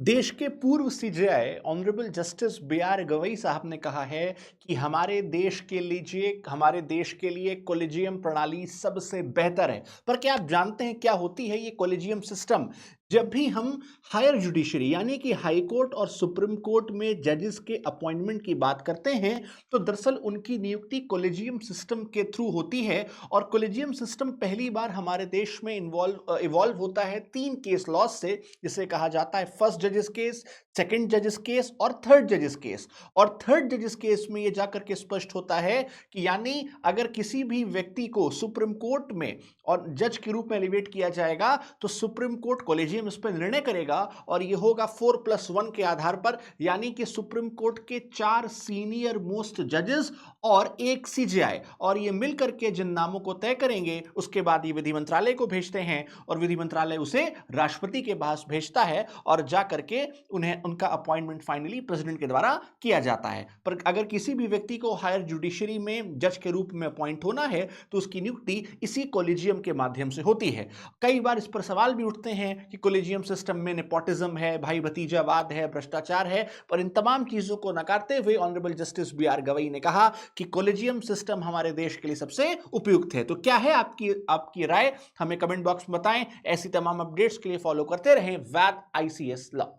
देश के पूर्व CJI honourable justice B R Gavai साहब ने कहा है कि हमारे देश के लिए कॉलेजियम प्रणाली सबसे बेहतर है। पर क्या आप जानते हैं क्या होती है ये कॉलेजियम सिस्टम? जब भी हम हायर जुडिशरी यानी कि हाई कोर्ट और सुप्रीम कोर्ट में जजेस के अपॉइंटमेंट की बात करते हैं, तो दरअसल उनकी नियुक्ति कॉलेजियम सिस्टम के थ्रू होती है। और कॉलेजियम सिस्टम पहली बार हमारे देश में इवॉल्व होता है तीन केस लॉज से, जिसे कहा जाता है फर्स्ट जजेस केस, सेकंड जजेस केस और थर्ड जजेस केस। और थर्ड जजेस केस में यह जाकर के स्पष्ट होता है कि यानी अगर किसी भी व्यक्ति को सुप्रीम कोर्ट में और जज के रूप में एलिवेट किया जाएगा, तो सुप्रीम कोर्ट कॉलेजियम इस पर निर्णय करेगा और यह होगा 4+1 के आधार पर, यानी कि सुप्रीम कोर्ट के 4 सीनियर मोस्ट जजेस और एक सीजेआई, और ये मिलकर के जिन नामों को तय करेंगे उसके बाद ये विधि मंत्रालय को भेजते हैं और विधि मंत्रालय उसे राष्ट्रपति के पास भेजता है और जा करके उन्हें उनका अपॉइंटमेंट फाइनली प्रेसिडेंट के द्वारा किया जाता है। पर अगर किसी भी व्यक्ति को हायर जुडिशरी में जज के रूप में अपॉइंट होना है, तो उसकी नियुक्ति इसी कॉलेजियम के माध्यम से होती है। कई बार इस पर सवाल भी उठते हैं कि कॉलेजियम सिस्टम में नेपोटिज्म है, भाई भतीजावाद है, भ्रष्टाचार है। पर इन तमाम चीजों को नकारते हुए honourable justice B R Gavai ने कहा कि कॉलेजियम सिस्टम हमारे देश के लिए सबसे उपयुक्त है। तो क्या है आपकी आपकी राय? हमें कमेंट बॉक्स में बताएं। ऐसी तमाम अपडेट्स के लिए फॉलो करते रहें वैद आईसीएस लॉ।